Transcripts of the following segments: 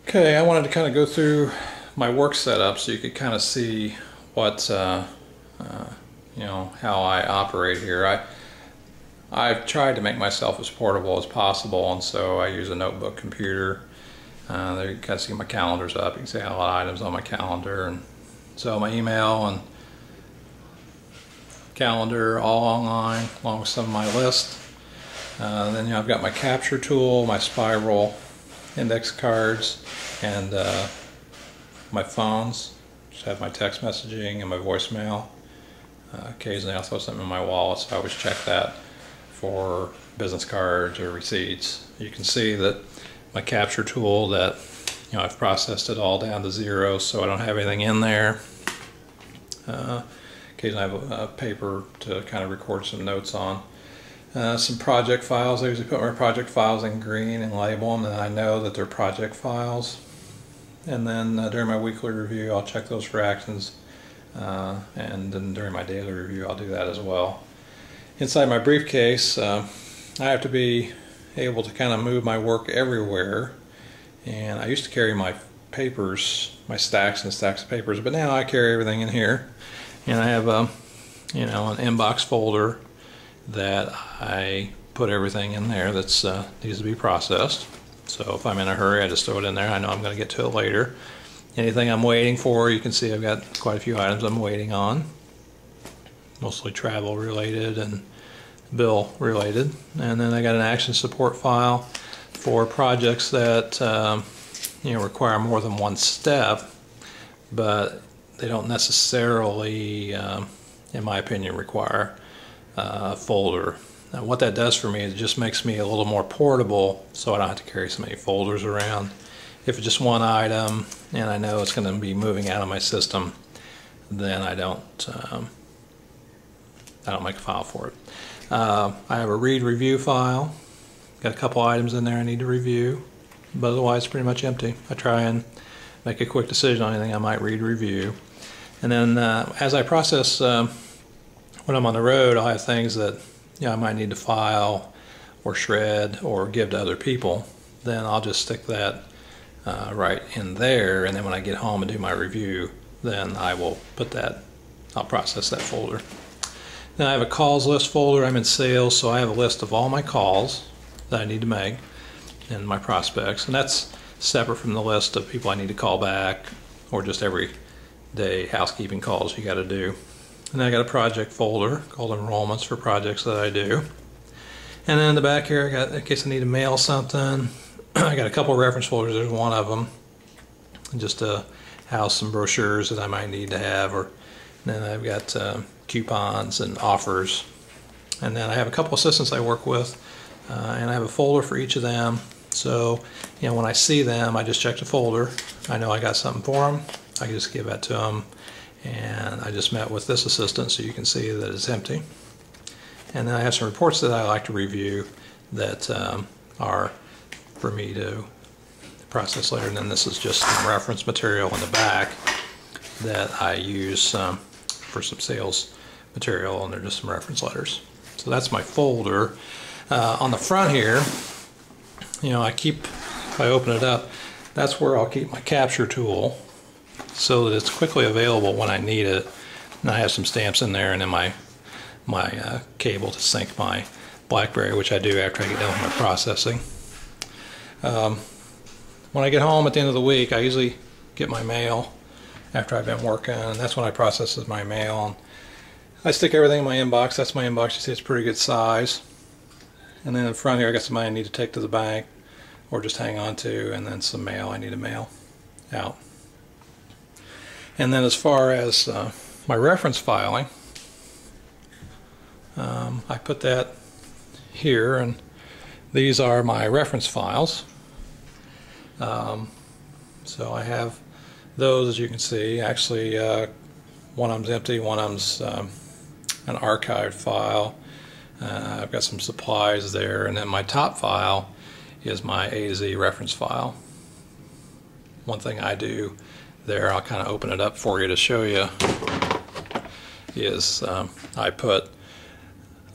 Okay, I wanted to kind of go through my work setup so you could kind of see what, how I operate here. I've tried to make myself as portable as possible, and so I use a notebook computer. There you can see my calendar's up. You can see a lot of items on my calendar, and so my email and calendar all online along with some of my list. Then I've got my capture tool, my spiral index cards, and my phones. Just have my text messaging and my voicemail. Occasionally I'll throw something in my wallet, so I always check that for business cards or receipts. You can see that my capture tool, that I've processed it all down to zero, so I don't have anything in there. Occasionally I have a paper to kind of record some notes on. Some project files. I usually put my project files in green and label them, and I know that they're project files. And then during my weekly review I'll check those for actions, and then during my daily review I'll do that as well. Inside my briefcase, I have to be able to kind of move my work everywhere, and I used to carry my papers, my stacks and stacks of papers, but now I carry everything in here, and I have an inbox folder that I put everything in there that's needs to be processed. So if I'm in a hurry, I just throw it in there. I know I'm going to get to it later. Anything I'm waiting for, you can see I've got quite a few items I'm waiting on, mostly travel related and bill related. And then I got an action support file for projects that require more than one step, but they don't necessarily, in my opinion, require a folder. Now, what that does for me is it just makes me a little more portable, so I don't have to carry so many folders around. If it's just one item and I know it's going to be moving out of my system, then I don't make a file for it. I have a read review file. Got a couple items in there I need to review, but otherwise it's pretty much empty. I try and make a quick decision on anything I might read review. And then as I process when I'm on the road, I'll have things that I might need to file or shred or give to other people. Then I'll just stick that right in there, and then when I get home and do my review, then I'll process that folder. Then I have a calls list folder. I'm in sales, so I have a list of all my calls that I need to make and my prospects, and that's separate from the list of people I need to call back or just everyday housekeeping calls you got to do. And then I got a project folder called enrollments for projects that I do. And then in the back here, I got, in case I need to mail something, I got a couple of reference folders. There's one of them just to house some brochures that I might need to have, and then I've got coupons and offers. And then I have a couple assistants I work with, and I have a folder for each of them. So when I see them, I just check the folder. I know I got something for them. I can just give that to them. And I just met with this assistant, so you can see that it's empty. And then I have some reports that I like to review that are for me to process later. And then this is just some reference material in the back that I use for some sales material, and they're just some reference letters. So that's my folder. On the front here, if I open it up, that's where I'll keep my capture tool, so that it's quickly available when I need it. And I have some stamps in there, and then my cable to sync my BlackBerry, which I do after I get done with my processing. When I get home at the end of the week, I usually get my mail after I've been working, and that's when I process my mail. And I stick everything in my inbox. That's my inbox. You see it's pretty good size. And then in front here I got some money I need to take to the bank or just hang on to, and then some mail I need to mail out. And then as far as my reference filing, I put that here, and these are my reference files. So I have those, as you can see. Actually, one of them's empty, one of them's an archived file. I've got some supplies there, and then my top file is my A to Z reference file. One thing I do there, I'll kind of open it up for you to show you, is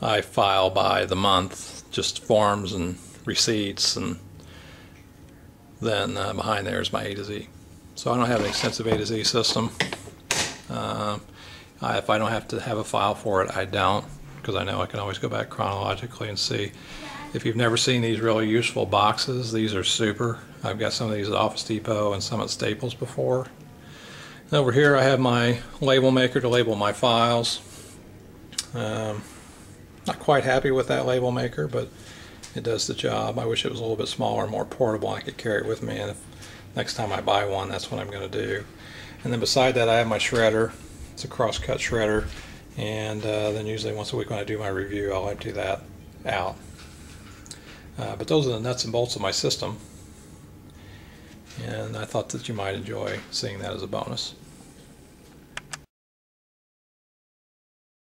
I file by the month, just forms and receipts and then behind there is my A to Z. So I don't have an extensive A to Z system. If I don't have to have a file for it, I don't, because I know I can always go back chronologically and see. If you've never seen these really useful boxes, these are super. I've got some of these at Office Depot and some at Staples before. And over here I have my label maker to label my files. Not quite happy with that label maker, but it does the job. I wish it was a little bit smaller and more portable. I could carry it with me, and if next time I buy one, that's what I'm going to do. And then beside that I have my shredder. It's a cross-cut shredder, and then usually once a week when I do my review, I'll empty that out. But those are the nuts and bolts of my system, and I thought that you might enjoy seeing that as a bonus.